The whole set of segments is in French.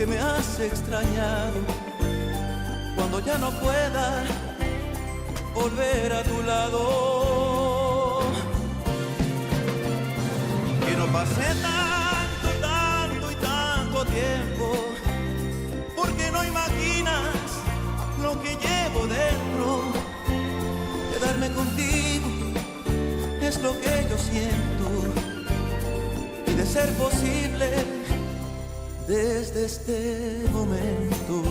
me has extrañado cuando ya no pueda volver a tu lado. Que no pase tanto, tanto y tanto tiempo, porque no imaginas lo que llevo dentro. Quedarme contigo es lo que yo siento, y de ser posible desde este momento.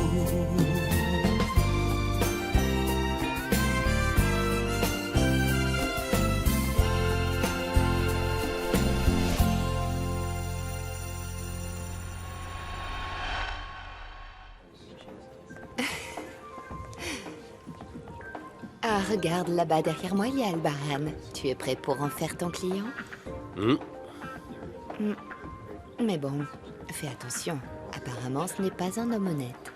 Ah, regarde, là-bas derrière moi, il y a Albaran. Tu es prêt pour en faire ton client? Mais bon, fais attention. Apparemment, ce n'est pas un homme honnête.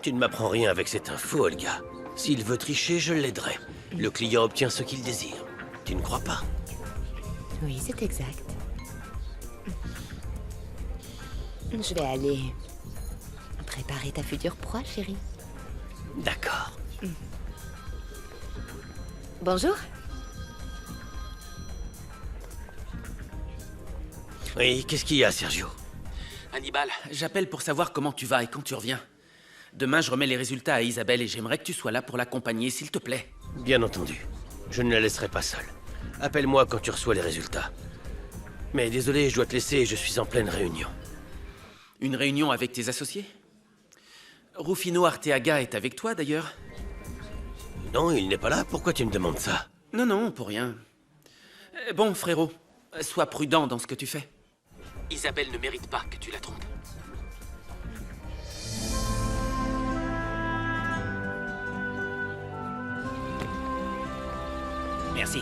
Tu ne m'apprends rien avec cette info, Olga. S'il veut tricher, je l'aiderai. Le client obtient ce qu'il désire. Tu ne crois pas? Oui, c'est exact. Je vais aller préparer ta future proie, chérie. D'accord. Bonjour. Oui, qu'est-ce qu'il y a, Sergio? Hannibal, j'appelle pour savoir comment tu vas et quand tu reviens. Demain, je remets les résultats à Isabelle et j'aimerais que tu sois là pour l'accompagner, s'il te plaît. Bien entendu. Je ne la laisserai pas seule. Appelle-moi quand tu reçois les résultats. Mais désolé, je dois te laisser, je suis en pleine réunion. Une réunion avec tes associés? Rufino Arteaga est avec toi, d'ailleurs? Non, il n'est pas là. Pourquoi tu me demandes ça? Non, non, pour rien. Bon, frérot, sois prudent dans ce que tu fais. Isabelle ne mérite pas que tu la trompes. Merci.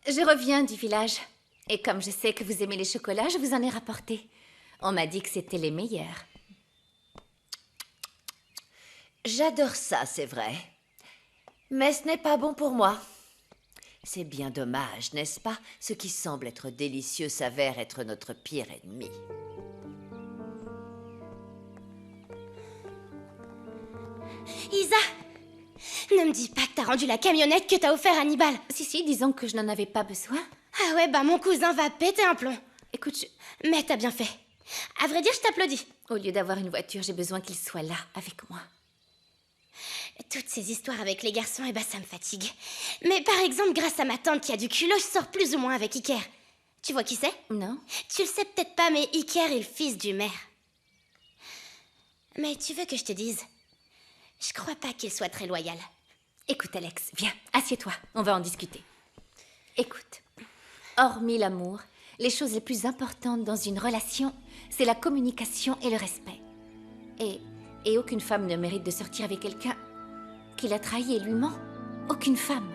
Je reviens du village. Et comme je sais que vous aimez les chocolats, je vous en ai rapporté. On m'a dit que c'était les meilleurs. J'adore ça, c'est vrai. Mais ce n'est pas bon pour moi. C'est bien dommage, n'est-ce pas? Ce qui semble être délicieux s'avère être notre pire ennemi. Isa! Ne me dis pas que t'as rendu la camionnette que t'as offert à Hannibal. Si, disons que je n'en avais pas besoin. Ah ouais, bah mon cousin va péter un plomb. Écoute, Mais t'as bien fait. À vrai dire, je t'applaudis. au lieu d'avoir une voiture, j'ai besoin qu'il soit là, avec moi. Toutes ces histoires avec les garçons, eh ben ça me fatigue. Mais par exemple, grâce à ma tante qui a du culot, je sors plus ou moins avec Iker. Tu vois qui c'est? Non? Tu le sais peut-être pas, mais Iker est le fils du maire. Mais tu veux que je te dise? Je crois pas qu'il soit très loyal. Écoute, Alex, viens, assieds-toi, on va en discuter. Écoute, hormis l'amour, les choses les plus importantes dans une relation, c'est la communication et le respect. Et aucune femme ne mérite de sortir avec quelqu'un qui la trahit et lui ment. Aucune femme.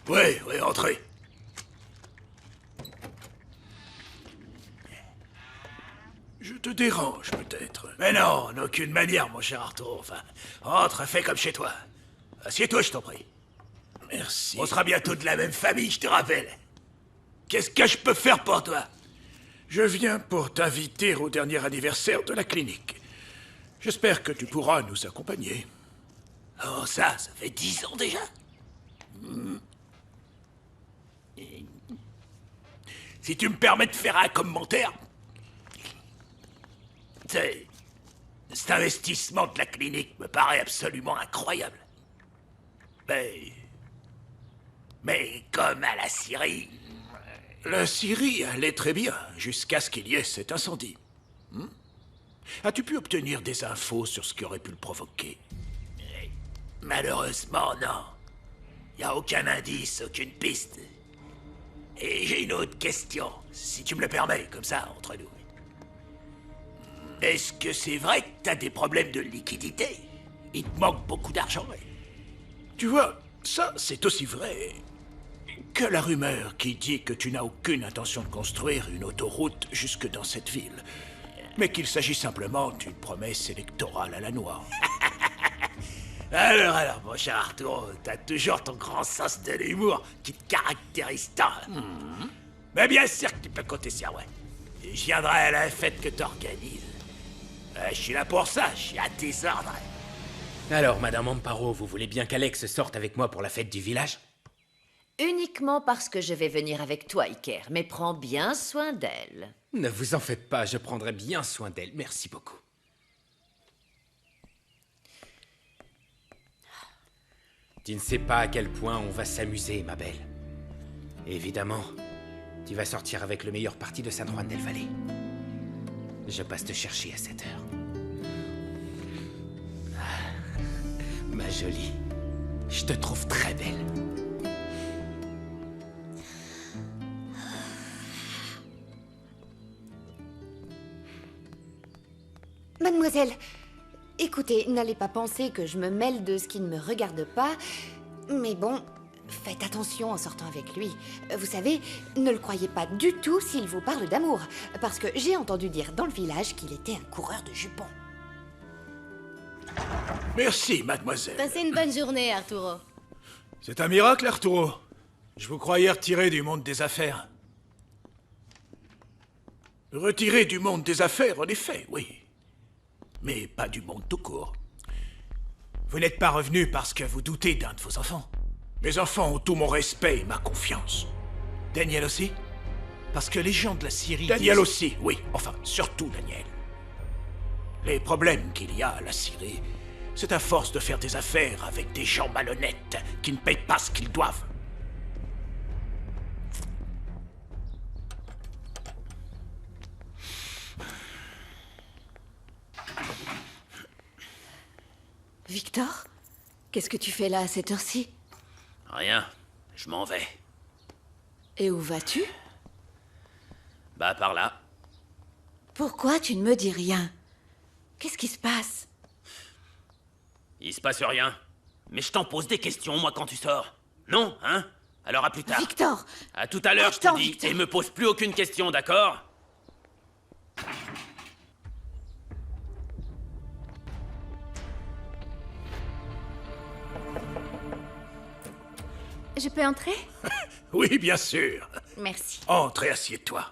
Oui, entrez. Je te dérange, peut-être. Mais non, en aucune manière, mon cher Arthur. Enfin, entre, fais comme chez toi. Assieds-toi, je t'en prie. Merci. On sera bientôt de la même famille, je te rappelle. Qu'est-ce que je peux faire pour toi? Je viens pour t'inviter au dernier anniversaire de la clinique. J'espère que tu pourras nous accompagner. Oh, ça fait 10 ans déjà? Si tu me permets de faire un commentaire... Cet investissement de la clinique me paraît absolument incroyable. Mais comme à la Syrie... La Syrie allait très bien, jusqu'à ce qu'il y ait cet incendie. As-tu pu obtenir des infos sur ce qui aurait pu le provoquer? Malheureusement, non. Il n'y a aucun indice, aucune piste. Et j'ai une autre question, si tu me le permets, comme ça, entre nous. Est-ce que c'est vrai que t'as des problèmes de liquidité? Il te manque beaucoup d'argent. Tu vois, ça, c'est aussi vrai donc la rumeur qui dit que tu n'as aucune intention de construire une autoroute jusque dans cette ville, mais qu'il s'agit simplement d'une promesse électorale à la noix. Alors, mon cher Arturo, t'as toujours ton grand sens de l'humour qui te caractérise tant. Mais bien sûr que tu peux compter sur moi. Et je viendrai à la fête que t'organises. Je suis là pour ça, je suis à tes ordres. Alors, Madame Amparo, vous voulez bien qu'Alex sorte avec moi pour la fête du village? Uniquement parce que je vais venir avec toi, Iker, mais prends bien soin d'elle. Ne vous en faites pas, je prendrai bien soin d'elle. Merci beaucoup. Tu ne sais pas à quel point on va s'amuser, ma belle. Évidemment, tu vas sortir avec le meilleur parti de San Juan del Valle. Je passe te chercher à 7 heures. Ah, ma jolie, je te trouve très belle. Mademoiselle, écoutez, n'allez pas penser que je me mêle de ce qui ne me regarde pas, mais bon, faites attention en sortant avec lui. Vous savez, ne le croyez pas du tout s'il vous parle d'amour, parce que j'ai entendu dire dans le village qu'il était un coureur de jupons. Merci, mademoiselle. Passez une bonne journée, Arturo. C'est un miracle, Arturo. Je vous croyais retiré du monde des affaires. Retiré du monde des affaires, en effet, oui. Mais pas du monde tout court. Vous n'êtes pas revenu parce que vous doutez d'un de vos enfants. Mes enfants ont tout mon respect et ma confiance. Daniel aussi? Parce que les gens de la Syrie... Daniel aussi, oui. Enfin, surtout Daniel. Les problèmes qu'il y a à la Syrie, c'est à force de faire des affaires avec des gens malhonnêtes qui ne payent pas ce qu'ils doivent. Victor, qu'est-ce que tu fais là à cette heure-ci? Rien, je m'en vais. Et où vas-tu? Bah, par là. Pourquoi tu ne me dis rien? Qu'est-ce qui se passe? Il se passe rien. Mais je t'en pose des questions, moi, quand tu sors. Non, hein? Alors à plus tard. Victor! À tout à l'heure, je te Attends, dis. Victor. Et me pose plus aucune question, d'accord? Je peux entrer? Oui, bien sûr. Merci. Entre et assieds-toi.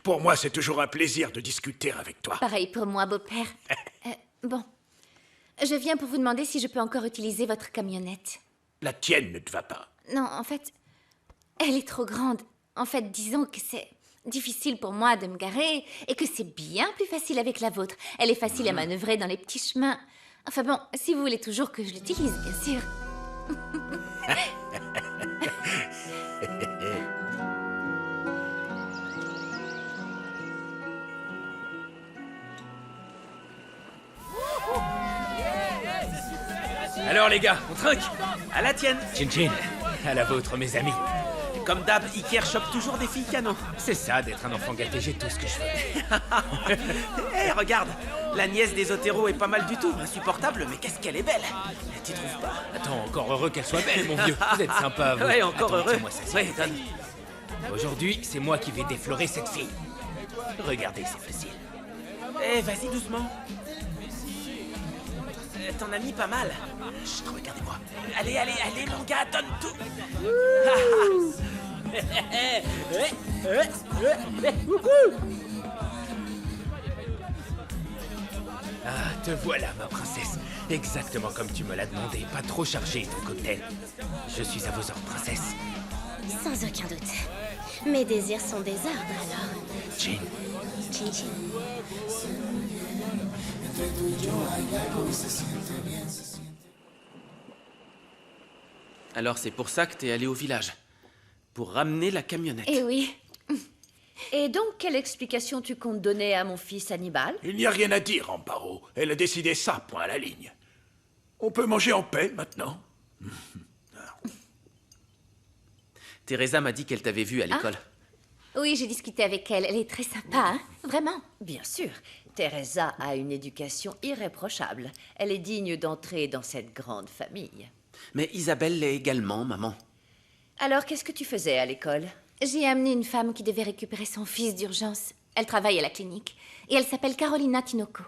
Pour moi, c'est toujours un plaisir de discuter avec toi. Pareil pour moi, beau-père. Bon. Je viens pour vous demander si je peux encore utiliser votre camionnette. La tienne ne te va pas. Non, en fait, elle est trop grande. En fait, disons que c'est difficile pour moi de me garer et que c'est bien plus facile avec la vôtre. Elle est facile à manœuvrer dans les petits chemins. Enfin bon, si vous voulez toujours que je l'utilise, bien sûr. Alors, les gars, on trinque? À la tienne. Chin chin. À la vôtre, mes amis. Comme d'hab, Iker chope toujours des filles canon. C'est ça, d'être un enfant gâté, j'ai tout ce que je veux. Hé, regarde, la nièce des Otero est pas mal du tout. Insupportable, mais qu'est-ce qu'elle est belle. Tu trouves pas? Attends, encore heureux qu'elle soit belle, mon vieux. Vous êtes sympa, vous. Ouais, encore Attends, heureux. tiens-moi ça, s'il Ouais, vous plaît. donne. Aujourd'hui, c'est moi qui vais déflorer cette fille. Regardez, c'est facile. Eh, vas-y doucement. T'en as mis pas mal. Chut, regardez-moi. Allez, allez, allez, mon gars, donne tout. Ah, te voilà, ma princesse. Exactement comme tu me l'as demandé. Pas trop chargé, ton cocktail. Je suis à vos ordres, princesse. Sans aucun doute. Mes désirs sont des ordres, alors. Chin. Chin chin. Alors c'est pour ça que t'es allé au village. Pour ramener la camionnette. Eh oui. Et donc, quelle explication tu comptes donner à mon fils Hannibal? Il n'y a rien à dire, Amparo. Elle a décidé ça, point à la ligne. On peut manger en paix, maintenant. Teresa m'a dit qu'elle t'avait vu à l'école. Oui, j'ai discuté avec elle. Elle est très sympa, hein? Vraiment. Bien sûr, Teresa a une éducation irréprochable. Elle est digne d'entrer dans cette grande famille. Mais Isabelle l'est également, maman. Alors, qu'est-ce que tu faisais à l'école? J'ai amené une femme qui devait récupérer son fils d'urgence. Elle travaille à la clinique. Et elle s'appelle Carolina Tinoco.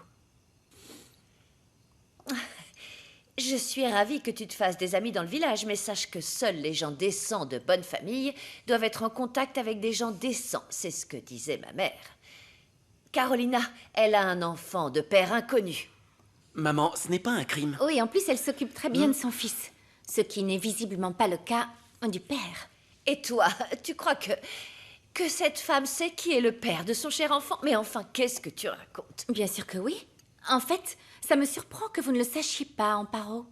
Je suis ravie que tu te fasses des amis dans le village, mais sache que seuls les gens décents de bonne famille doivent être en contact avec des gens décents. C'est ce que disait ma mère. Carolina, elle a un enfant de père inconnu. Maman, ce n'est pas un crime. Oui, en plus, elle s'occupe très bien de son fils. Ce qui n'est visiblement pas le cas du père. Et toi, tu crois que cette femme sait qui est le père de son cher enfant? Mais enfin, qu'est-ce que tu racontes? Bien sûr que oui. En fait, ça me surprend que vous ne le sachiez pas, Amparo.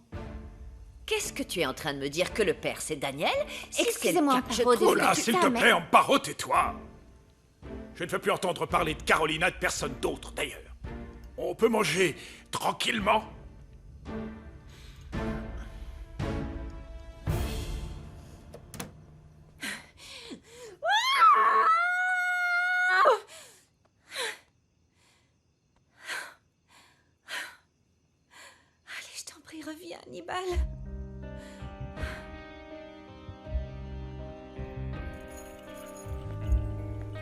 Qu'est-ce que tu es en train de me dire? Que le père, c'est Daniel? Excusez-moi, Amparo, Oh désolée, là, c'est s'il ça, te mais- plaît, Amparo, tais-toi. Je ne veux plus entendre parler de Carolina, de personne d'autre, d'ailleurs. On peut manger tranquillement? Allez, je t'en prie, reviens, Hannibal.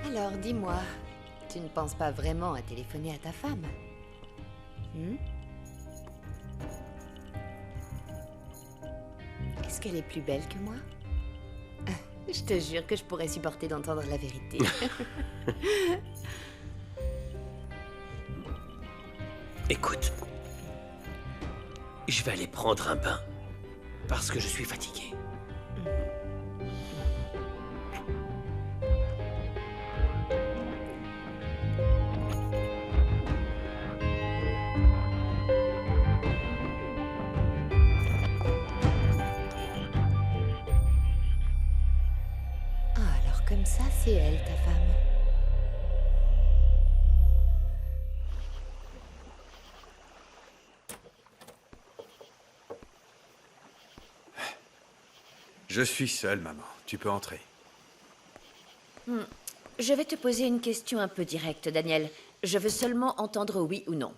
Alors, dis-moi, tu ne penses pas vraiment à téléphoner à ta femme? Est-ce qu'elle est plus belle que moi? Je te jure que je pourrais supporter d'entendre la vérité. Écoute, je vais aller prendre un bain parce que je suis fatigué. Ah, alors comme ça, c'est elle, ta femme. Je suis seul, maman. Tu peux entrer. Je vais te poser une question un peu directe, Daniel. Je veux seulement entendre oui ou non.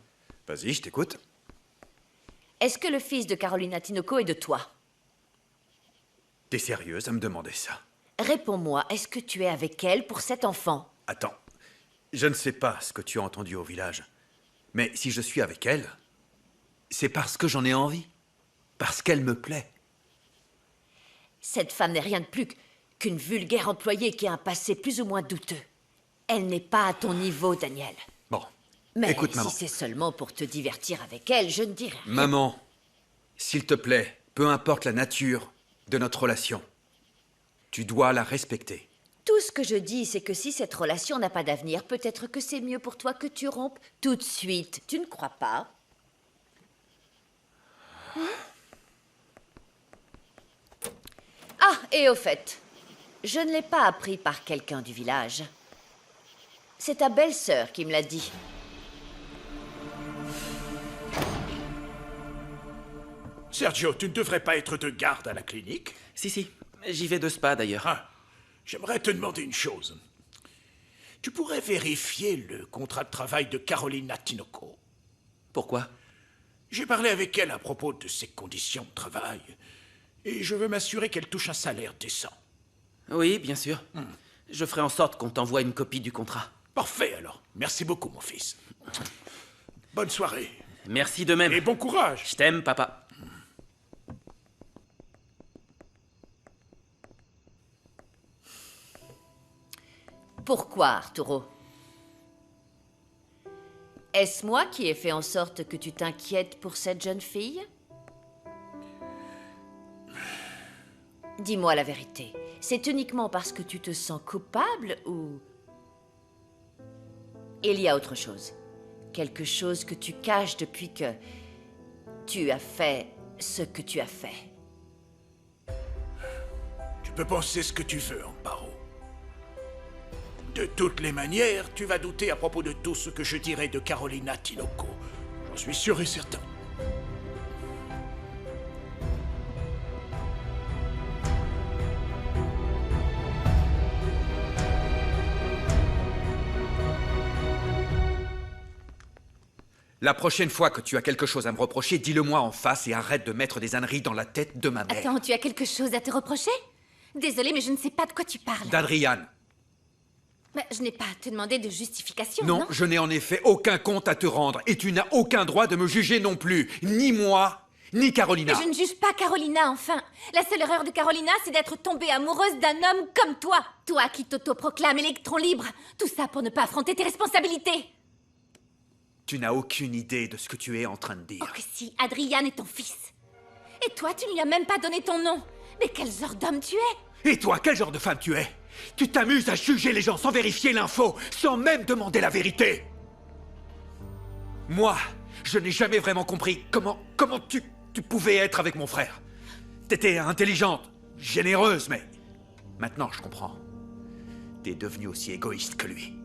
Vas-y, je t'écoute. Est-ce que le fils de Carolina Tinoco est de toi? T'es sérieuse à me demander ça? Réponds-moi, est-ce que tu es avec elle pour cet enfant? Attends. Je ne sais pas ce que tu as entendu au village. Mais si je suis avec elle, c'est parce que j'en ai envie. Parce qu'elle me plaît. Cette femme n'est rien de plus qu'une vulgaire employée qui a un passé plus ou moins douteux. Elle n'est pas à ton niveau, Daniel. Bon. Mais Écoute, maman. si c'est seulement pour te divertir avec elle, je ne dirai rien. Maman, s'il te plaît, peu importe la nature de notre relation, tu dois la respecter. Tout ce que je dis, c'est que si cette relation n'a pas d'avenir, peut-être que c'est mieux pour toi que tu rompes tout de suite. Tu ne crois pas? Ah, et au fait, je ne l'ai pas appris par quelqu'un du village. C'est ta belle-sœur qui me l'a dit. Sergio, tu ne devrais pas être de garde à la clinique? Si, j'y vais de spa d'ailleurs. Ah, j'aimerais te demander une chose. Tu pourrais vérifier le contrat de travail de Carolina Tinoco? Pourquoi? J'ai parlé avec elle à propos de ses conditions de travail. Et je veux m'assurer qu'elle touche un salaire décent. Oui, bien sûr. Je ferai en sorte qu'on t'envoie une copie du contrat. Parfait alors. Merci beaucoup, mon fils. Bonne soirée. Merci de même. Et bon courage. Je t'aime, papa. Pourquoi, Arturo? Est-ce moi qui ai fait en sorte que tu t'inquiètes pour cette jeune fille? Dis-moi la vérité. C'est uniquement parce que tu te sens coupable ou... Il y a autre chose. Quelque chose que tu caches depuis que tu as fait ce que tu as fait. Tu peux penser ce que tu veux, Amparo. De toutes les manières, tu vas douter à propos de tout ce que je dirai de Carolina Tinoco. J'en suis sûr et certain. La prochaine fois que tu as quelque chose à me reprocher, dis-le-moi en face et arrête de mettre des âneries dans la tête de ma mère. Attends, tu as quelque chose à te reprocher? Désolée, mais je ne sais pas de quoi tu parles. D'Adriane. Mais je n'ai pas à te demander de justification, Non, non? je n'ai en effet aucun compte à te rendre. Et tu n'as aucun droit de me juger non plus. Ni moi, ni Carolina. Mais je ne juge pas Carolina, enfin. La seule erreur de Carolina, c'est d'être tombée amoureuse d'un homme comme toi. Toi qui t'autoproclames électron libre. Tout ça pour ne pas affronter tes responsabilités. Tu n'as aucune idée de ce que tu es en train de dire. Oh que si, Adrian est ton fils. Et toi, tu ne lui as même pas donné ton nom. Mais quel genre d'homme tu es? Et toi, quel genre de femme tu es? Tu t'amuses à juger les gens sans vérifier l'info, sans même demander la vérité. Moi, je n'ai jamais vraiment compris comment tu pouvais être avec mon frère. T'étais intelligente, généreuse, mais... Maintenant, je comprends. T'es devenue aussi égoïste que lui.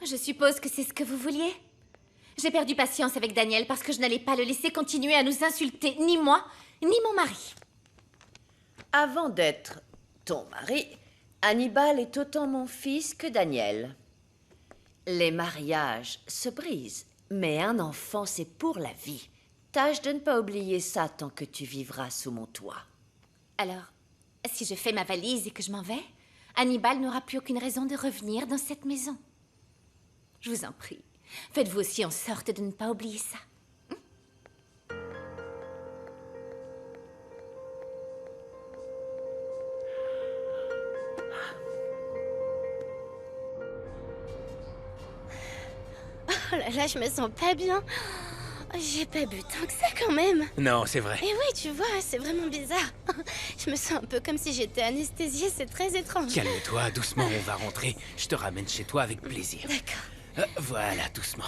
Je suppose que c'est ce que vous vouliez? J'ai perdu patience avec Daniel parce que je n'allais pas le laisser continuer à nous insulter, ni moi, ni mon mari. Avant d'être ton mari, Hannibal est autant mon fils que Daniel. Les mariages se brisent, mais un enfant, c'est pour la vie. Tâche de ne pas oublier ça tant que tu vivras sous mon toit. Alors, si je fais ma valise et que je m'en vais, Hannibal n'aura plus aucune raison de revenir dans cette maison. Je vous en prie, faites-vous aussi en sorte de ne pas oublier ça. Oh là là, je me sens pas bien. J'ai pas bu tant que ça quand même. Non, c'est vrai. Et oui, tu vois, c'est vraiment bizarre. Je me sens un peu comme si j'étais anesthésiée, c'est très étrange. Calme-toi, doucement, on va rentrer. Je te ramène chez toi avec plaisir. D'accord. Voilà, doucement.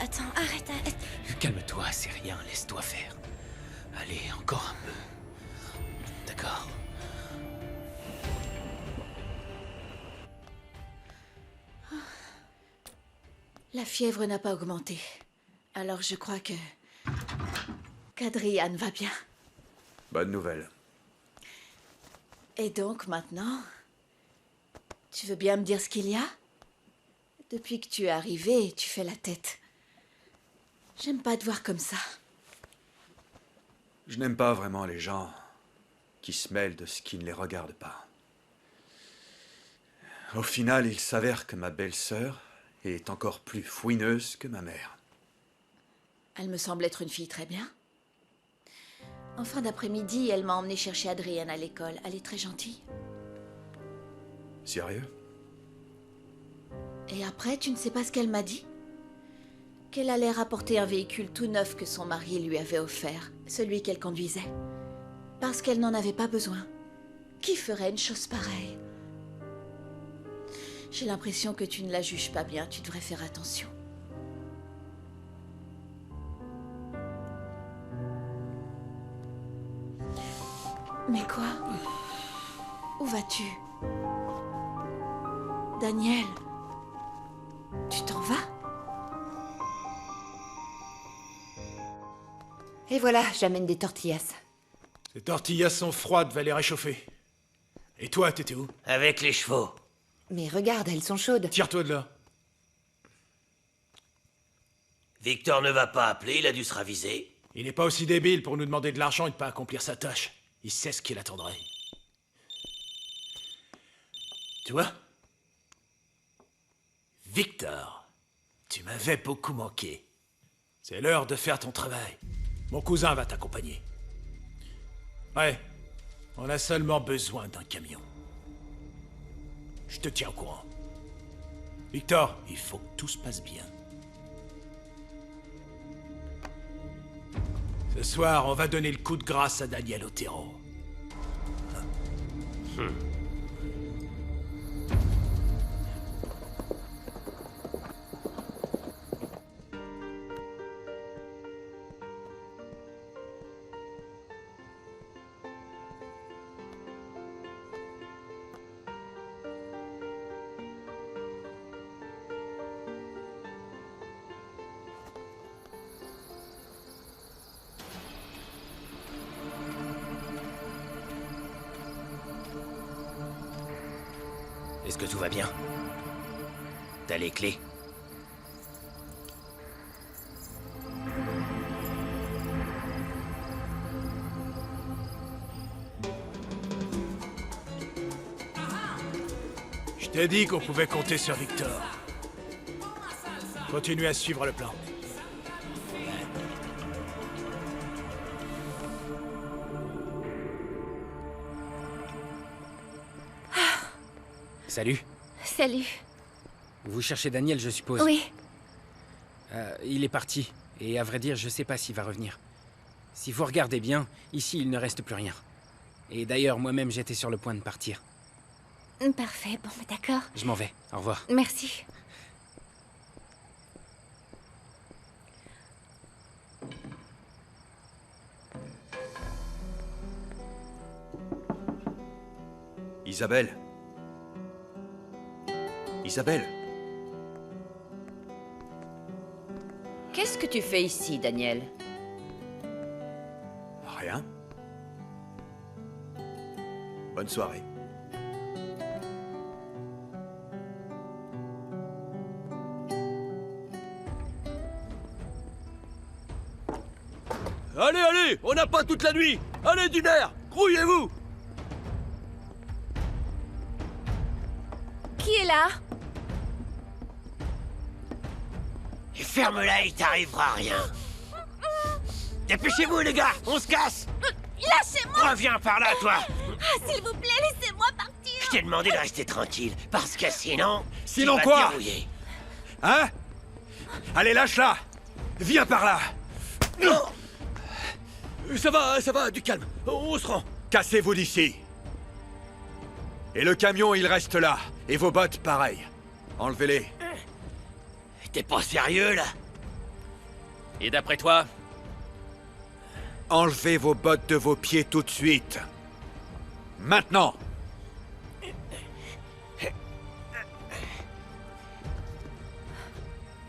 Attends, arrête. Calme-toi, c'est rien, laisse-toi faire. Allez, encore un peu. D'accord. La fièvre n'a pas augmenté. Alors je crois qu'Adrian va bien. Bonne nouvelle. Et donc maintenant, tu veux bien me dire ce qu'il y a? Depuis que tu es arrivé, tu fais la tête. J'aime pas te voir comme ça. Je n'aime pas vraiment les gens qui se mêlent de ce qui ne les regarde pas. Au final, il s'avère que ma belle-sœur est encore plus fouineuse que ma mère. Elle me semble être une fille très bien. En fin d'après-midi, elle m'a emmené chercher Adrienne à l'école. Elle est très gentille. Sérieux? Et après, tu ne sais pas ce qu'elle m'a dit? Qu'elle allait rapporter un véhicule tout neuf que son mari lui avait offert, celui qu'elle conduisait. Parce qu'elle n'en avait pas besoin. Qui ferait une chose pareille? J'ai l'impression que tu ne la juges pas bien, tu devrais faire attention. Mais quoi? Où vas-tu? Daniel, tu t'en vas? Et voilà, j'amène des tortillas. Ces tortillas sont froides, va les réchauffer. Et toi, t'étais où? Avec les chevaux. Mais regarde, elles sont chaudes. Tire-toi de là. Victor ne va pas appeler, il a dû se raviser. Il n'est pas aussi débile pour nous demander de l'argent et ne pas accomplir sa tâche. Il sait ce qu'il attendrait. Tu vois? Victor, tu m'avais beaucoup manqué. C'est l'heure de faire ton travail. Mon cousin va t'accompagner. Ouais, on a seulement besoin d'un camion. Je te tiens au courant. Victor, il faut que tout se passe bien. Ce soir, on va donner le coup de grâce à Daniel Otero. Est-ce que tout va bien? T'as les clés? Je t'ai dit qu'on pouvait compter sur Victor. Continue à suivre le plan. Salut. Salut. Vous cherchez Daniel, je suppose? Oui. Il est parti. Et à vrai dire, je sais pas s'il va revenir. Si vous regardez bien, ici, il ne reste plus rien. Et d'ailleurs, moi-même, j'étais sur le point de partir. Parfait, bon, d'accord. Je m'en vais. Au revoir. Merci. Isabelle. Isabelle. Qu'est-ce que tu fais ici, Daniel? Rien. Bonne soirée. Allez, allez, on n'a pas toute la nuit. Allez, d'une air, grouillez-vous. Qui est là? Et ferme-la, il t'arrivera rien. Dépêchez-vous, les gars, on se casse. Lâchez-moi! Reviens par là, toi. Ah, s'il vous plaît, laissez-moi partir! Je t'ai demandé de rester tranquille, parce que sinon... Sinon tu vas quoi? te dérouiller. Hein? Allez, lâche-la! Viens par là! Ça va, du calme. On se rend. Cassez-vous d'ici! Et le camion, il reste là. Et vos bottes, pareil. Enlevez-les. T'es pas sérieux, là? Et d'après toi? Enlevez vos bottes de vos pieds tout de suite. Maintenant!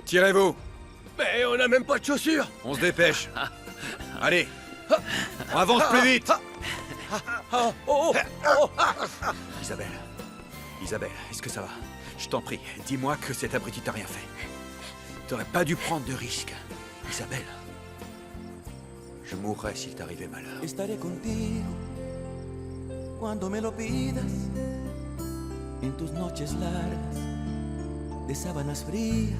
Tirez-vous! Mais on n'a même pas de chaussures. On se dépêche. Allez! On avance plus vite! Isabelle. Isabelle, est-ce que ça va? Je t'en prie, dis-moi que cet abruti t'a rien fait. T'aurais pas dû prendre de risques. Isabelle. Je mourrais s'il t'arrivait malheur. Estaré contigo cuando me lo pidas, en tus noches largas de sábanas frías,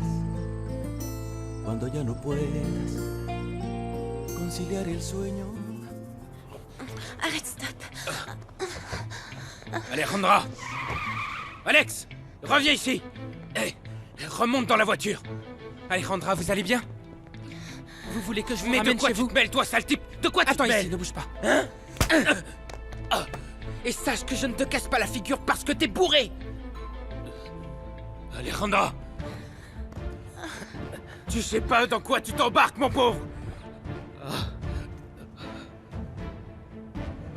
cuando ya no puedas conciliar el sueño. Arrête, stop. Alejandra! Alex! Reviens ici! Hé! Remonte dans la voiture! Alejandra, vous allez bien? Vous voulez que je vous ramène chez vous? Mais de quoi tu te mêles, toi, sale type? De quoi tu te mêles? Attends ici, ne bouge pas. Hein? Et sache que je ne te casse pas la figure parce que t'es bourré! Alejandra! Tu sais pas dans quoi tu t'embarques, mon pauvre!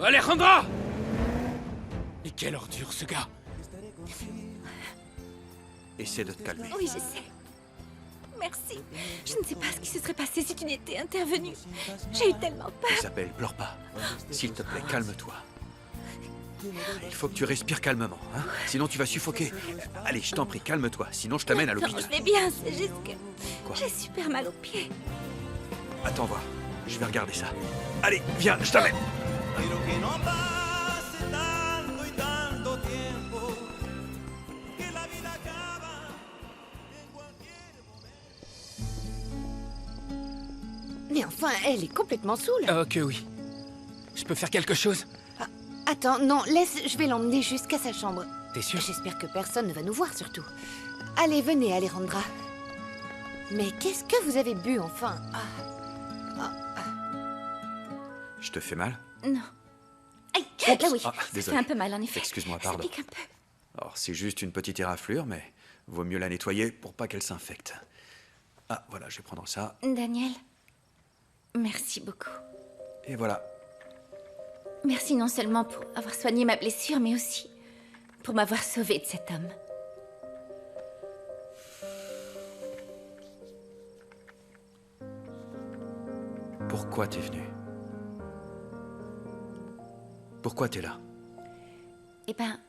Alejandra! Et quelle ordure, ce gars! Essaie de te calmer. Oui, je sais. Merci. Je ne sais pas ce qui se serait passé si tu n'étais intervenu. J'ai eu tellement peur. Isabelle, pleure pas. S'il te plaît, calme-toi. Il faut que tu respires calmement, hein? Sinon tu vas suffoquer. Allez, je t'en prie, calme-toi. Sinon je t'amène à Non, l'hôpital. je vais bien, c'est juste que... Quoi? J'ai super mal aux pieds. Attends voir. Je vais regarder ça. Allez, viens, je t'amène. Quiero que no pase tanto y tanto tiempo, que la vida acaba en cualquier momento. Mais enfin, elle est complètement saoule. Que oui. Je peux faire quelque chose? Attends, non, laisse, je vais l'emmener jusqu'à sa chambre. T'es sûr? J'espère que personne ne va nous voir, surtout. Allez, venez, Alejandra. Mais qu'est-ce que vous avez bu, enfin? Je te fais mal? Non. Aïe, là oui. Ah, Ça désolé. fait un peu mal, en effet. Excuse-moi, Ça pardon. pique un peu. Alors, c'est juste une petite éraflure, mais vaut mieux la nettoyer pour pas qu'elle s'infecte. Ah, voilà, je vais prendre ça. Daniel, merci beaucoup. Et voilà. Merci non seulement pour avoir soigné ma blessure, mais aussi pour m'avoir sauvée de cet homme. Pourquoi t'es venu? Pourquoi t'es là? Eh ben,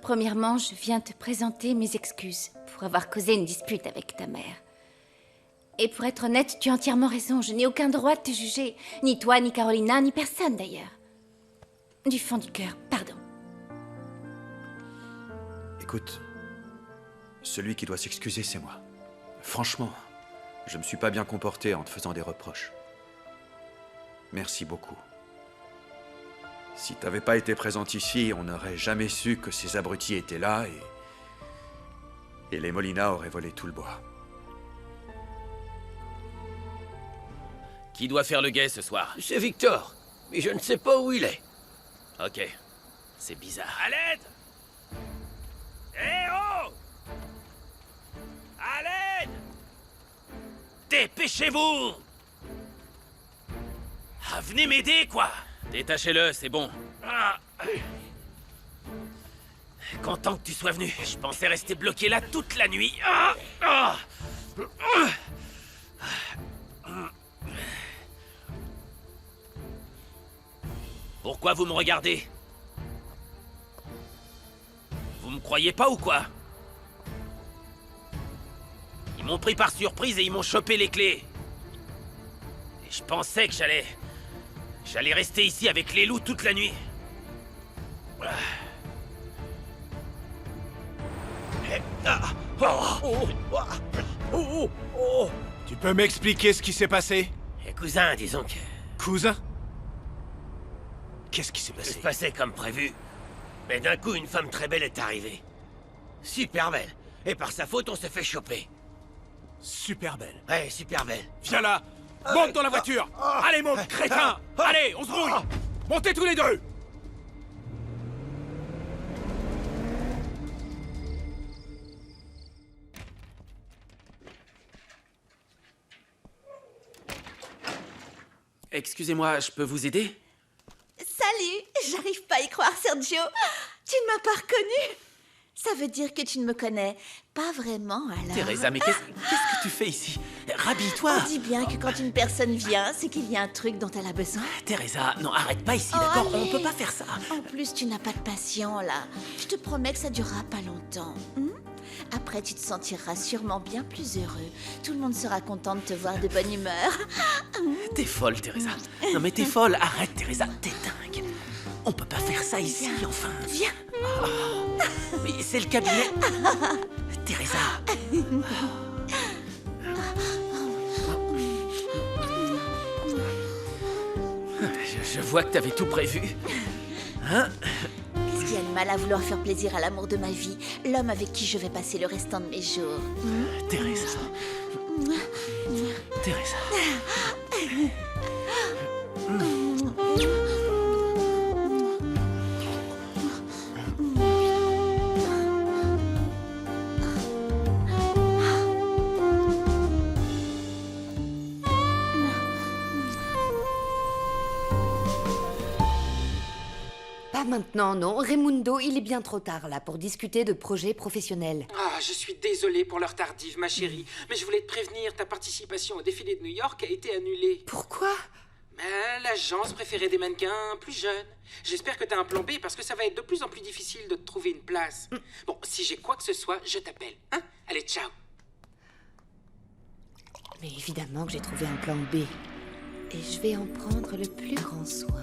Premièrement, je viens te présenter mes excuses pour avoir causé une dispute avec ta mère. Et pour être honnête, tu as entièrement raison. Je n'ai aucun droit de te juger. Ni toi, ni Carolina, ni personne d'ailleurs. Du fond du cœur, pardon. Écoute, celui qui doit s'excuser, c'est moi. Franchement, je me suis pas bien comporté en te faisant des reproches. Merci beaucoup. Si t'avais pas été présente ici, on n'aurait jamais su que ces abrutis étaient là et les Molina auraient volé tout le bois. Qui doit faire le guet ce soir? C'est Victor, mais je ne sais pas où il est. Ok, c'est bizarre. À l'aide! Eh oh! À l'aide! Dépêchez-vous! Ah, venez m'aider, quoi! Détachez-le, c'est bon. Ah. Content que tu sois venu. Je pensais rester bloqué là toute la nuit. Ah. Ah. Pourquoi vous me regardez? Vous me croyez pas ou quoi? Ils m'ont pris par surprise et ils m'ont chopé les clés. Et je pensais que j'allais rester ici avec les loups toute la nuit. Tu peux m'expliquer ce qui s'est passé? Et cousin, disons que Cousin? Qu'est-ce qui s'est tout se passé? passait comme prévu. Mais d'un coup, une femme très belle est arrivée. Super belle. Et par sa faute, on s'est fait choper. Super belle. Ouais, super belle. Viens là! Monte dans la voiture! Allez, mon crétin! Allez, on se rouille! Montez tous les deux! Excusez-moi, je peux vous aider? Salut, j'arrive pas à y croire, Sergio. Tu ne m'as pas reconnu. Ça veut dire que tu ne me connais pas vraiment, alors. Teresa, mais qu'est-ce que tu fais ici? Rhabille-toi! On dit bien que quand une personne vient, c'est qu'il y a un truc dont elle a besoin. Teresa, non, arrête pas ici, Oh, d'accord? On allez. peut pas faire ça. En plus, tu n'as pas de patient, là. Je te promets que ça durera pas longtemps. Après, tu te sentiras sûrement bien plus heureux. Tout le monde sera content de te voir de bonne humeur. T'es folle, Teresa. Non mais t'es folle, arrête, Teresa, t'es dingue. On peut pas faire ça ici, enfin. Viens. Mais c'est le cabinet. Teresa. Je vois que t'avais tout prévu. Hein? Qu'est-ce qu'il y a de mal à vouloir faire plaisir à l'amour de ma vie, l'homme avec qui je vais passer le restant de mes jours? Teresa. Teresa. Pas maintenant, non. Raimundo, il est bien trop tard là pour discuter de projets professionnels. Ah, je suis désolé pour l'heure tardive, ma chérie. Mais je voulais te prévenir, ta participation au défilé de New York a été annulée. Pourquoi? L'agence préférait des mannequins plus jeunes. J'espère que t'as un plan B parce que ça va être de plus en plus difficile de te trouver une place. Bon, si j'ai quoi que ce soit, je t'appelle. Hein? Allez, ciao. Mais évidemment que j'ai trouvé un plan B. Et je vais en prendre le plus grand soin.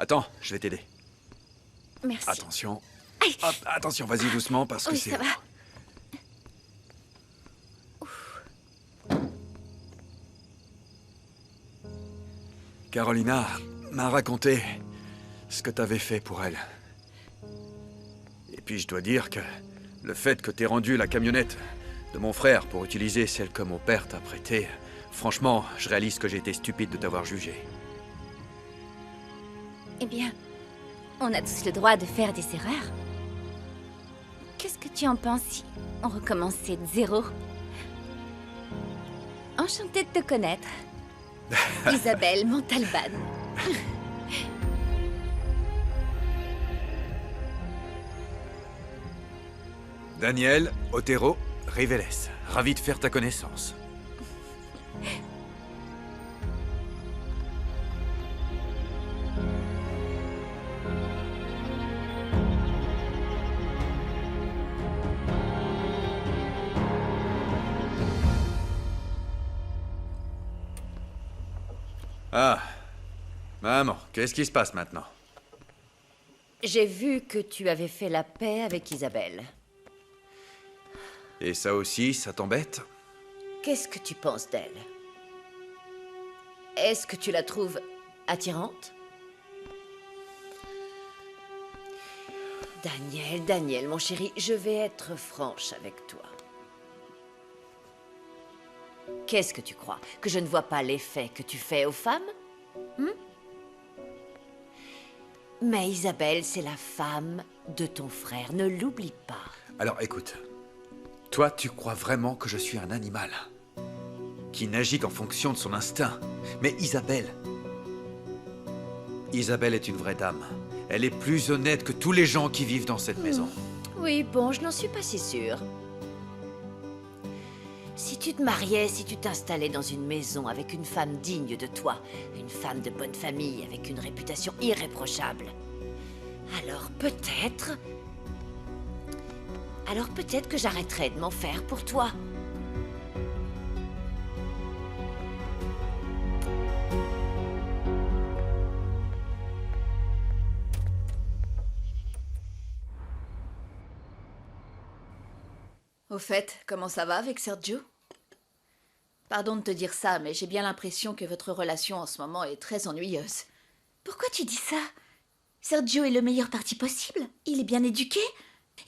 Attends, je vais t'aider. Merci. Attention. Aïe. Hop, attention, vas-y doucement parce que Oui, c'est... ça va. Carolina m'a raconté ce que t'avais fait pour elle. Et puis je dois dire que le fait que t'aies rendu la camionnette de mon frère pour utiliser celle que mon père t'a prêtée, franchement, je réalise que j'ai été stupide de t'avoir jugé. Eh bien, on a tous le droit de faire des erreurs. Qu'est-ce que tu en penses si on recommençait de zéro? Enchantée de te connaître. Isabelle Montalban. Daniel Otero Riveles, ravi de faire ta connaissance. Ah, maman, qu'est-ce qui se passe maintenant? J'ai vu que tu avais fait la paix avec Isabelle. Et ça aussi, ça t'embête? Qu'est-ce que tu penses d'elle? Est-ce que tu la trouves attirante? Daniel, mon chéri, je vais être franche avec toi. Qu'est-ce que tu crois? Que je ne vois pas l'effet que tu fais aux femmes? Mais Isabelle, c'est la femme de ton frère, ne l'oublie pas. Alors écoute, toi tu crois vraiment que je suis un animal qui n'agit qu'en fonction de son instinct. Mais Isabelle est une vraie dame. Elle est plus honnête que tous les gens qui vivent dans cette maison. Oui, bon, je n'en suis pas si sûre. Si tu te mariais, si tu t'installais dans une maison avec une femme digne de toi, une femme de bonne famille avec une réputation irréprochable, alors peut-être que j'arrêterais de m'en faire pour toi. Au fait, comment ça va avec Sergio? Pardon de te dire ça, mais j'ai bien l'impression que votre relation en ce moment est très ennuyeuse. Pourquoi tu dis ça? Sergio est le meilleur parti possible. Il est bien éduqué.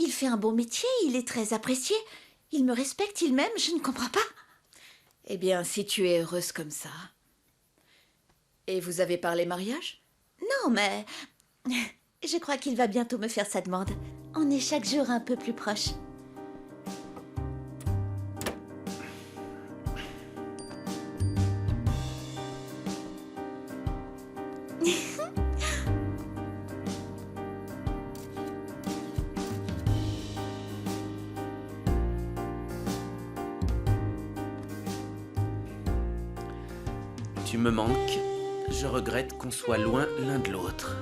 Il fait un bon métier, il est très apprécié. Il me respecte, il m'aime, je ne comprends pas. Eh bien, si tu es heureuse comme ça... Et vous avez parlé mariage? Non, mais... Je crois qu'il va bientôt me faire sa demande. On est chaque jour un peu plus proches. Tu me manques. Je regrette qu'on soit loin l'un de l'autre.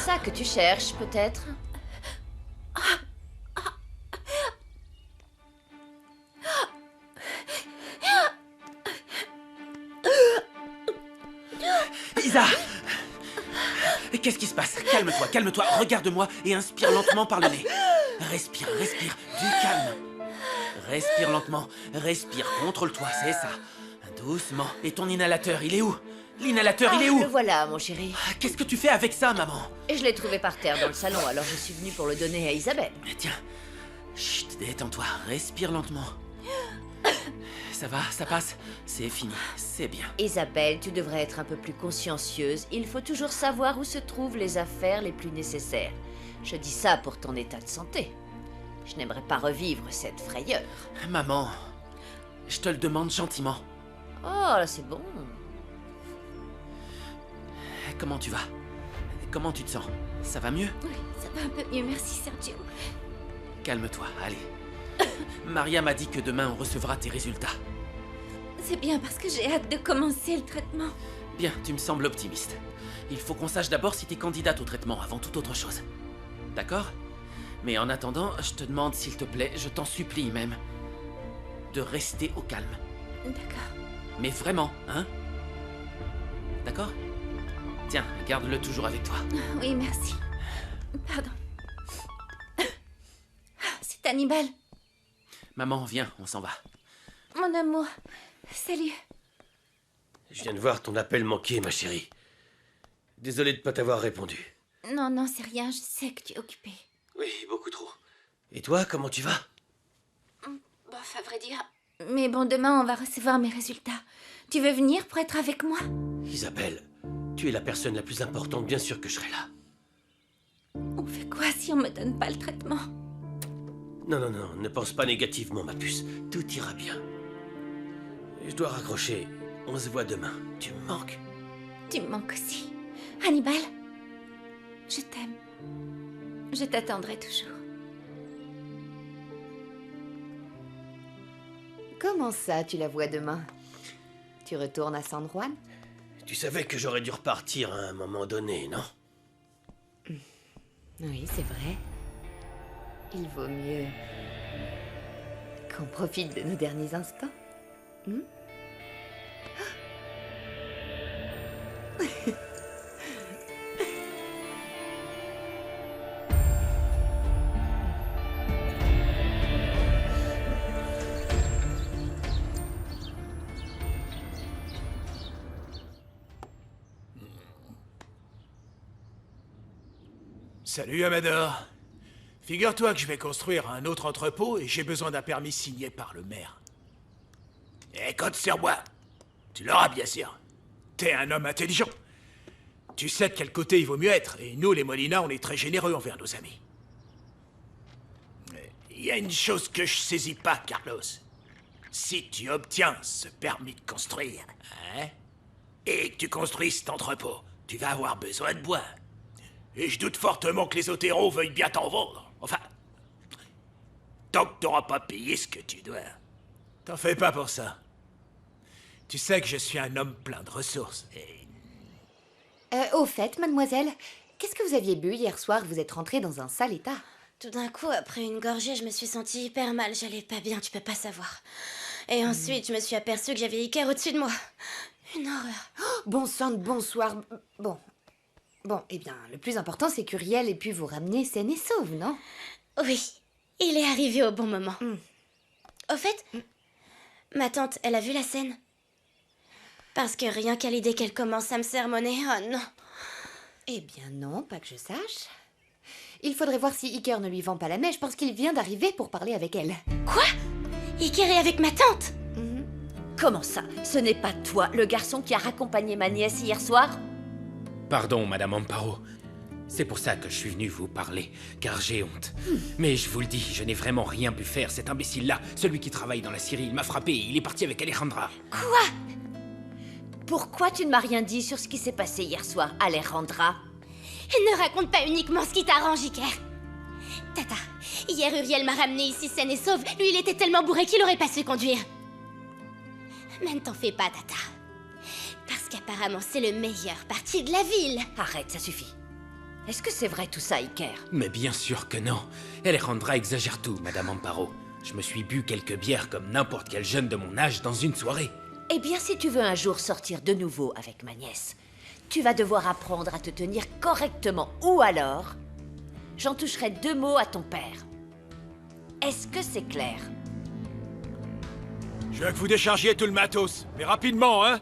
ça que tu cherches, peut-être? Isa! Qu'est-ce qui se passe? Calme-toi, calme-toi, regarde-moi et inspire lentement par le nez. Respire, respire, du calme. Respire lentement, respire, contrôle-toi, c'est ça. Doucement. Et ton inhalateur, il est où? L'inhalateur, il est où? Le voilà, mon chéri. Qu'est-ce que tu fais avec ça, maman? Et je l'ai trouvé par terre dans le salon, alors je suis venue pour le donner à Isabelle. Tiens. Chut, détends-toi, respire lentement. Ça va, ça passe? C'est fini, c'est bien. Isabelle, tu devrais être un peu plus consciencieuse. Il faut toujours savoir où se trouvent les affaires les plus nécessaires. Je dis ça pour ton état de santé. Je n'aimerais pas revivre cette frayeur. Maman, je te le demande gentiment. Oh, là, c'est bon. Comment tu vas? Comment tu te sens? Ça va mieux? Oui, ça va un peu mieux, merci Sergio. Calme-toi, allez. Maria m'a dit que demain on recevra tes résultats. C'est bien parce que j'ai hâte de commencer le traitement. Bien, tu me sembles optimiste. Il faut qu'on sache d'abord si t'es candidate au traitement avant toute autre chose. D'accord? Mais en attendant, je te demande s'il te plaît, je t'en supplie même, de rester au calme. D'accord. Mais vraiment, hein? D'accord? Tiens, garde-le toujours avec toi. Oui, merci. Pardon. C'est Hannibal. Maman, viens, on s'en va. Mon amour. Salut. Je viens de voir ton appel manqué, ma chérie. Désolé de pas t'avoir répondu. Non, non, c'est rien, je sais que tu es occupée. Oui, beaucoup trop. Et toi, comment tu vas? Bof, à vrai dire. Mais bon, demain, on va recevoir mes résultats. Tu veux venir pour être avec moi? Isabelle, tu es la personne la plus importante, bien sûr que je serai là. On fait quoi si on me donne pas le traitement? Non, non, non, ne pense pas négativement, ma puce. Tout ira bien. Je dois raccrocher. On se voit demain. Tu me manques. Tu me manques aussi. Hannibal, je t'aime. Je t'attendrai toujours. Comment ça, tu la vois demain? Tu retournes à San Juan? Tu savais que j'aurais dû repartir à un moment donné, non? Oui, c'est vrai. Il vaut mieux qu'on profite de nos derniers instants. Salut Amador. Figure-toi que je vais construire un autre entrepôt et j'ai besoin d'un permis signé par le maire. Et compte sur moi. Tu l'auras bien sûr. T'es un homme intelligent. Tu sais de quel côté il vaut mieux être, et nous les Molina, on est très généreux envers nos amis. Mais il y a une chose que je saisis pas, Carlos. Si tu obtiens ce permis de construire, hein, et que tu construis cet entrepôt, tu vas avoir besoin de bois. Et je doute fortement que les Otero veuillent bien t'en vendre. Enfin, tant que t'auras pas payé ce que tu dois. T'en fais pas pour ça. Tu sais que je suis un homme plein de ressources. Au fait, mademoiselle, qu'est-ce que vous aviez bu hier soir? Vous êtes rentrée dans un sale état. Tout d'un coup, après une gorgée, je me suis sentie hyper mal. J'allais pas bien, tu peux pas savoir. Et ensuite, je me suis aperçue que j'avais Iker au-dessus de moi. Une horreur. Oh, bon sang de bonsoir. Bon, eh bien, le plus important, c'est qu'Uriel ait pu vous ramener saine et sauve, non? Oui, il est arrivé au bon moment. Au fait, ma tante, elle a vu la scène. Parce que rien qu'à l'idée qu'elle commence à me sermonner, oh non. Eh bien non, pas que je sache. Il faudrait voir si Iker ne lui vend pas la mèche. Je pense qu'il vient d'arriver pour parler avec elle. Quoi? Iker est avec ma tante? Comment ça? Ce n'est pas toi, le garçon qui a raccompagné ma nièce hier soir? Pardon, Madame Amparo. C'est pour ça que je suis venu vous parler, car j'ai honte. Mais je vous le dis, je n'ai vraiment rien pu faire. Cet imbécile-là, celui qui travaille dans la Syrie, il m'a frappé et il est parti avec Alejandra. Quoi? Pourquoi tu ne m'as rien dit sur ce qui s'est passé hier soir, Alejandra? Ne raconte pas uniquement ce qui t'arrange, Iker. Tata, hier Uriel m'a ramené ici saine et sauve. Lui, il était tellement bourré qu'il aurait pas su conduire. Mais ne t'en fais pas, Tata. Parce qu'apparemment, c'est le meilleur parti de la ville. Arrête, ça suffit. Est-ce que c'est vrai tout ça, Iker? Mais bien sûr que non. Alejandra exagère tout, Madame Amparo. Je me suis bu quelques bières comme n'importe quel jeune de mon âge dans une soirée. Eh bien, si tu veux un jour sortir de nouveau avec ma nièce, tu vas devoir apprendre à te tenir correctement. Ou alors, j'en toucherai 2 mots à ton père. Est-ce que c'est clair? Je veux que vous déchargiez tout le matos, mais rapidement, hein?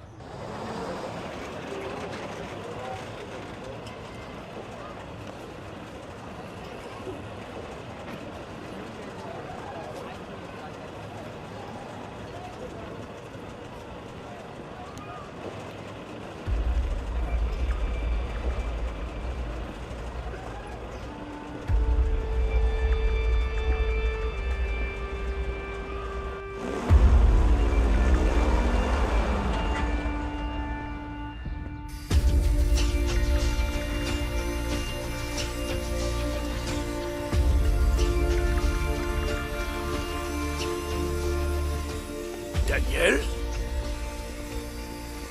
Daniel?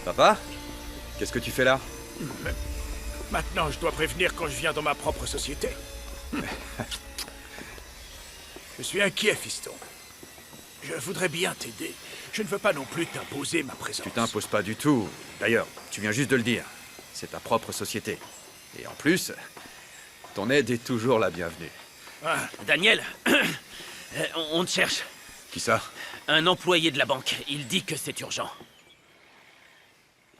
Papa? Qu'est-ce que tu fais là? Maintenant, je dois prévenir quand je viens dans ma propre société. Je suis inquiet, fiston. Je voudrais bien t'aider. Je ne veux pas non plus t'imposer ma présence. Tu t'imposes pas du tout. D'ailleurs, tu viens juste de le dire. C'est ta propre société. Et en plus, ton aide est toujours la bienvenue. Ah. Daniel, on te cherche. Qui ça? Un employé de la banque. Il dit que c'est urgent.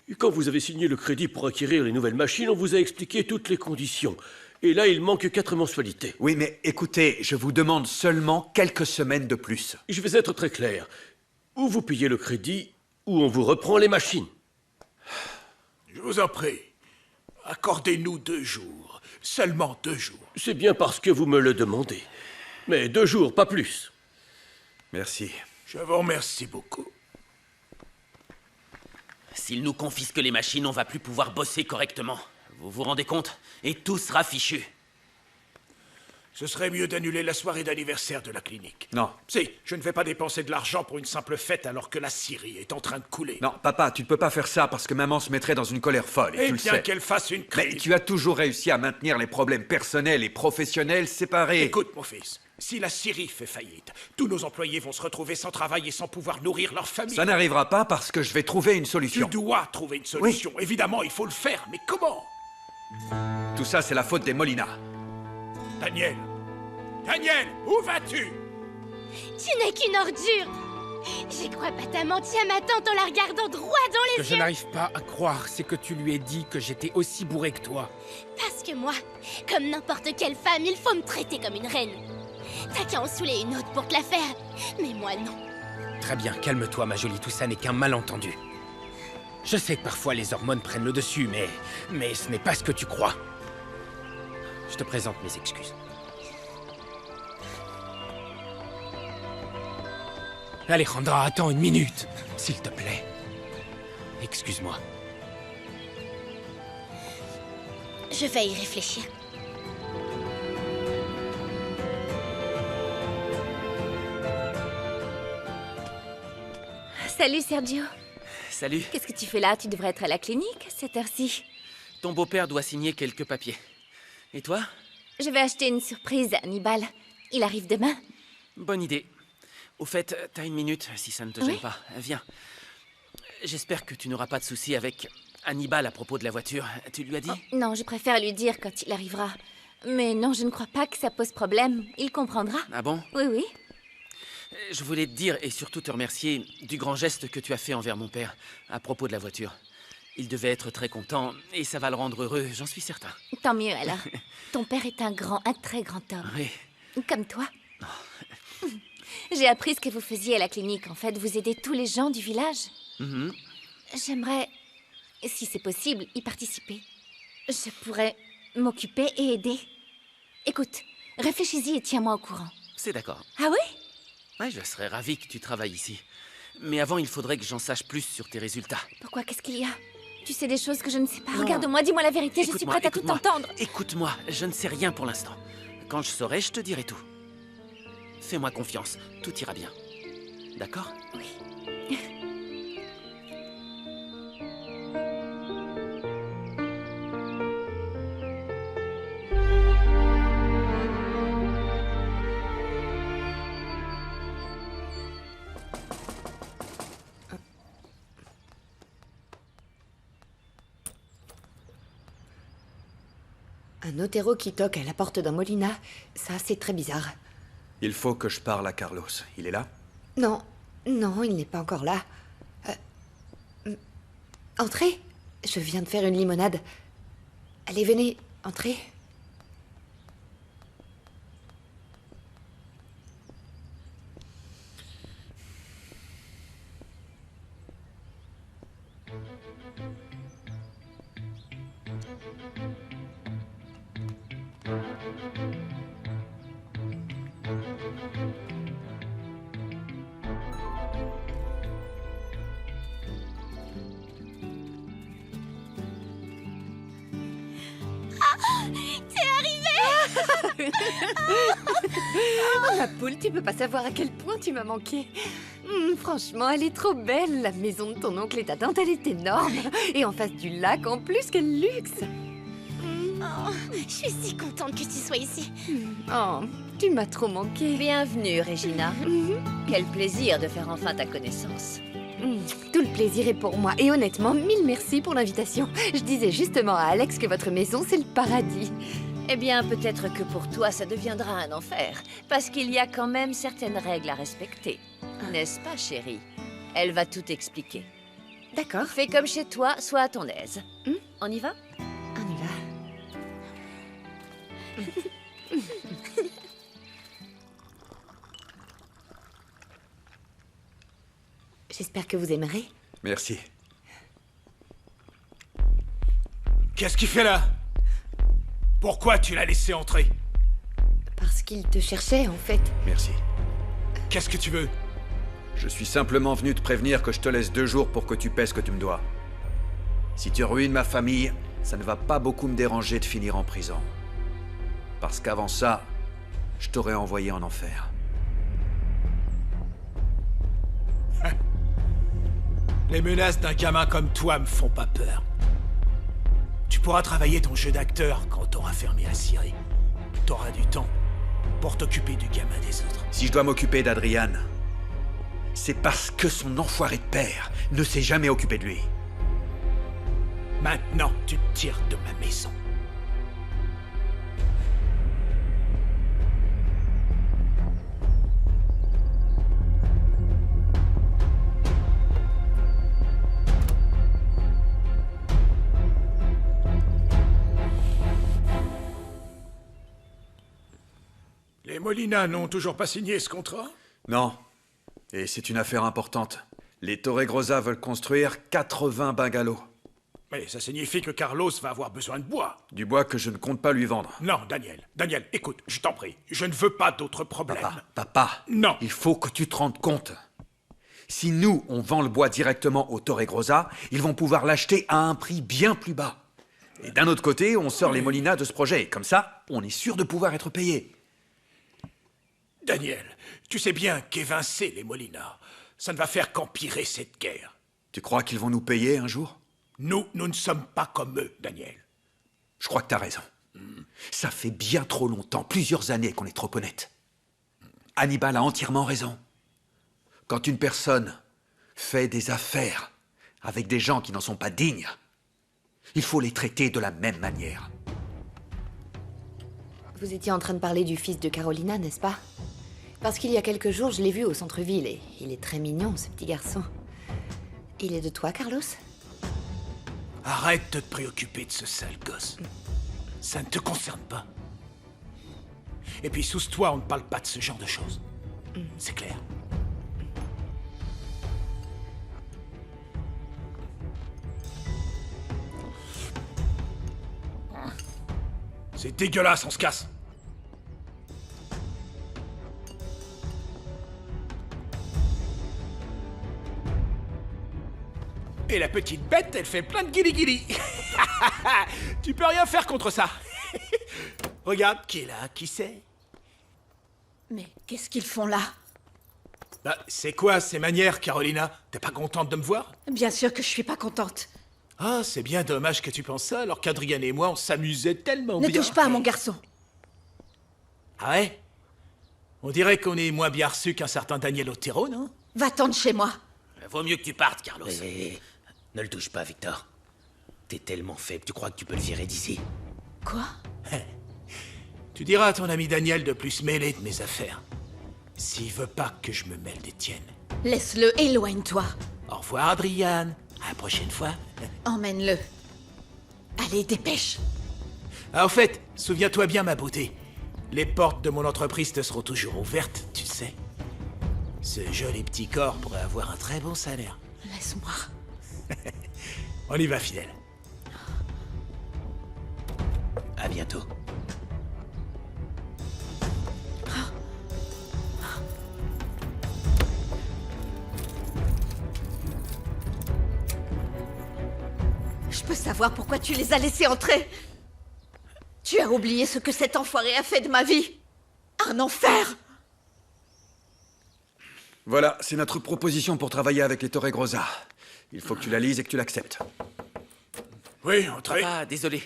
Et quand vous avez signé le crédit pour acquérir les nouvelles machines, on vous a expliqué toutes les conditions. Et là, il manque 4 mensualités. Oui, mais écoutez, je vous demande seulement quelques semaines de plus. Je vais être très clair. Ou vous payez le crédit, ou on vous reprend les machines. Je vous en prie. Accordez-nous 2 jours. Seulement 2 jours. C'est bien parce que vous me le demandez. Mais 2 jours, pas plus. Merci. Je vous remercie beaucoup. S'il nous confisque les machines, on va plus pouvoir bosser correctement. Vous vous rendez compte? Et tout sera fichu. Ce serait mieux d'annuler la soirée d'anniversaire de la clinique. Non. Si, je ne vais pas dépenser de l'argent pour une simple fête alors que la Syrie est en train de couler. Non, papa, tu ne peux pas faire ça parce que maman se mettrait dans une colère folle, et Eh tu le bien sais. qu'elle fasse une crise. Mais tu as toujours réussi à maintenir les problèmes personnels et professionnels séparés. Écoute, mon fils, si la Syrie fait faillite, tous nos employés vont se retrouver sans travail et sans pouvoir nourrir leur famille. Ça n'arrivera pas parce que je vais trouver une solution. Tu dois trouver une solution. Évidemment, il faut le faire, mais comment? Tout ça, c'est la faute des Molina. Daniel! Daniel, où vas-tu? Tu n'es qu'une ordure. J'y crois pas, t'as menti à ma tante en la regardant droit dans Ce que les je yeux. n'arrive pas à croire, c'est que tu lui aies dit que j'étais aussi bourré que toi. Parce que moi, comme n'importe quelle femme, il faut me traiter comme une reine. T'as qu'à en saouler une autre pour te la faire. Mais moi, non. Très bien, calme-toi, ma jolie, tout ça n'est qu'un malentendu. Je sais que parfois les hormones prennent le dessus, mais ce n'est pas ce que tu crois. Je te présente mes excuses. Alejandra, attends une minute, s'il te plaît. Excuse-moi. Je vais y réfléchir. Salut Sergio. Salut. Qu'est-ce que tu fais là? Tu devrais être à la clinique, cette heure-ci. Ton beau-père doit signer quelques papiers. Et toi? Je vais acheter une surprise à Hannibal. Il arrive demain. Bonne idée. Au fait, t'as une minute, si ça ne te gêne pas. Viens. J'espère que tu n'auras pas de soucis avec Hannibal à propos de la voiture. Tu lui as dit? Non, je préfère lui dire quand il arrivera. Mais non, je ne crois pas que ça pose problème. Il comprendra. Ah bon? Oui, oui. Je voulais te dire et surtout te remercier du grand geste que tu as fait envers mon père à propos de la voiture. Il devait être très content et ça va le rendre heureux, j'en suis certain. Tant mieux alors. Ton père est un très grand homme. Oui. Comme toi. J'ai appris ce que vous faisiez à la clinique. En fait, vous aidez tous les gens du village. Mhm. J'aimerais, si c'est possible, y participer. Je pourrais m'occuper et aider. Écoute, réfléchis-y et tiens-moi au courant. C'est d'accord. Ah oui? Ouais, je serais ravi que tu travailles ici. Mais avant, il faudrait que j'en sache plus sur tes résultats. Pourquoi? Qu'est-ce qu'il y a? Tu sais des choses que je ne sais pas. Non. Regarde-moi, dis-moi la vérité, je suis Écoute-moi, prête à tout écoute-moi. entendre. Écoute-moi, je ne sais rien pour l'instant. Quand je saurai, je te dirai tout. Fais-moi confiance, tout ira bien. D'accord? Oui. Un Otero qui toque à la porte d'un Molina, ça c'est très bizarre. Il faut que je parle à Carlos. Il est là? Non, non, il n'est pas encore là. Entrez. Je viens de faire une limonade. Allez, venez, entrez. Oh, ma poule, tu peux pas savoir à quel point tu m'as manqué. Franchement, elle est trop belle. La maison de ton oncle et ta tante, elle est énorme. Et en face du lac, en plus, quel luxe. Oh, je suis si contente que tu sois ici. Oh, tu m'as trop manqué. Bienvenue, Regina. Quel plaisir de faire enfin ta connaissance. Tout le plaisir est pour moi. Et honnêtement, mille merci pour l'invitation. Je disais justement à Alex que votre maison, c'est le paradis. Eh bien, peut-être que pour toi, ça deviendra un enfer. Parce qu'il y a quand même certaines règles à respecter. N'est-ce pas, chérie? Elle va tout expliquer. D'accord. Fais comme chez toi, sois à ton aise. On y va? On y va. J'espère que vous aimerez. Merci. Qu'est-ce qu'il fait là? Pourquoi tu l'as laissé entrer? Parce qu'il te cherchait, en fait. Merci. Qu'est-ce que tu veux? Je suis simplement venu te prévenir que je te laisse 2 jours pour que tu paies ce que tu me dois. Si tu ruines ma famille, ça ne va pas beaucoup me déranger de finir en prison. Parce qu'avant ça, je t'aurais envoyé en enfer. Les menaces d'un gamin comme toi me font pas peur. Tu pourras travailler ton jeu d'acteur quand t'auras fermé la scierie. T'auras du temps pour t'occuper du gamin des autres. Si je dois m'occuper d'Adrian, c'est parce que son enfoiré de père ne s'est jamais occupé de lui. Maintenant, tu te tires de ma maison. Les Molina n'ont toujours pas signé ce contrat? Non. Et c'est une affaire importante. Les Torregrosa veulent construire 80 bungalows. Mais ça signifie que Carlos va avoir besoin de bois. Du bois que je ne compte pas lui vendre. Non, Daniel. Daniel, écoute, je t'en prie. Je ne veux pas d'autres problèmes. Papa. Non. Il faut que tu te rendes compte. Si nous, on vend le bois directement aux Torregrosa, ils vont pouvoir l'acheter à un prix bien plus bas. Et d'un autre côté, on sort les Molina de ce projet. Comme ça, on est sûr de pouvoir être payé. Daniel, tu sais bien qu'évincer les Molina, ça ne va faire qu'empirer cette guerre. Tu crois qu'ils vont nous payer un jour? Nous ne sommes pas comme eux, Daniel. Je crois que t'as raison. Ça fait bien trop longtemps, plusieurs années qu'on est trop honnête. Hannibal a entièrement raison. Quand une personne fait des affaires avec des gens qui n'en sont pas dignes, il faut les traiter de la même manière. Vous étiez en train de parler du fils de Carolina, n'est-ce pas? Parce qu'il y a quelques jours, je l'ai vu au centre-ville et il est très mignon, ce petit garçon. Il est de toi, Carlos? Arrête de te préoccuper de ce sale gosse. Ça ne te concerne pas. Et puis, sous toi, on ne parle pas de ce genre de choses. C'est clair. C'est dégueulasse, on se casse. Et la petite bête, elle fait plein de guili-guili. Tu peux rien faire contre ça. Regarde, qui est là, qui c'est? Mais qu'est-ce qu'ils font là? Bah, c'est quoi ces manières, Carolina? T'es pas contente de me voir? Bien sûr que je suis pas contente. Ah, c'est bien dommage que tu penses ça, alors qu'Adrian et moi, on s'amusait tellement bien. Ne touche pas à mon garçon. Ah ouais? On dirait qu'on est moins bien reçu qu'un certain Daniel Otero, non? Va-t'en de chez moi. Vaut mieux que tu partes, Carlos. Ne le touche pas, Victor. T'es tellement faible, tu crois que tu peux le virer d'ici? Quoi? Tu diras à ton ami Daniel de plus se mêler de mes affaires. S'il veut pas que je me mêle des tiennes. Laisse-le, éloigne-toi. Au revoir, Adrian. À la prochaine fois. Emmène-le. Allez, dépêche. Ah, au fait, souviens-toi bien, ma beauté. Les portes de mon entreprise te seront toujours ouvertes, tu sais. Ce joli petit corps pourrait avoir un très bon salaire. Laisse-moi. On y va, fidèle. À bientôt. Je peux savoir pourquoi tu les as laissés entrer? Tu as oublié ce que cet enfoiré a fait de ma vie? Un enfer! Voilà, c'est notre proposition pour travailler avec les Torregrosa. Il faut que tu la lises et que tu l'acceptes. Oui, entrez. Ah, désolé.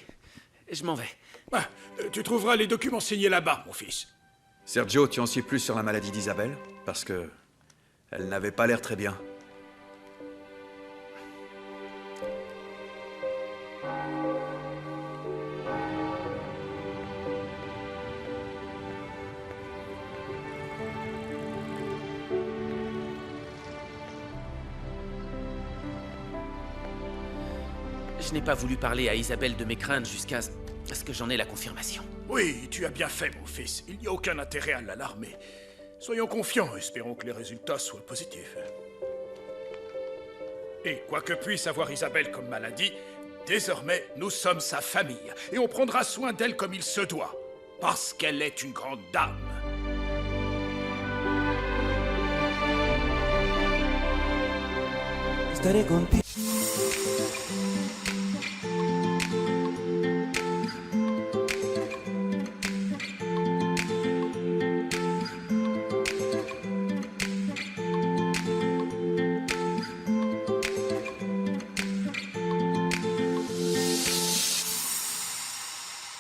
Je m'en vais. Ah, tu trouveras les documents signés là-bas, mon fils. Sergio, tu en sais plus sur la maladie d'Isabelle? Parce que... elle n'avait pas l'air très bien. Je n'ai pas voulu parler à Isabelle de mes craintes jusqu'à ce que j'en ai la confirmation. Oui, tu as bien fait, mon fils. Il n'y a aucun intérêt à l'alarmer. Soyons confiants, espérons que les résultats soient positifs. Et quoi que puisse avoir Isabelle comme maladie, désormais, nous sommes sa famille. Et on prendra soin d'elle comme il se doit. Parce qu'elle est une grande dame. Estaré contigo.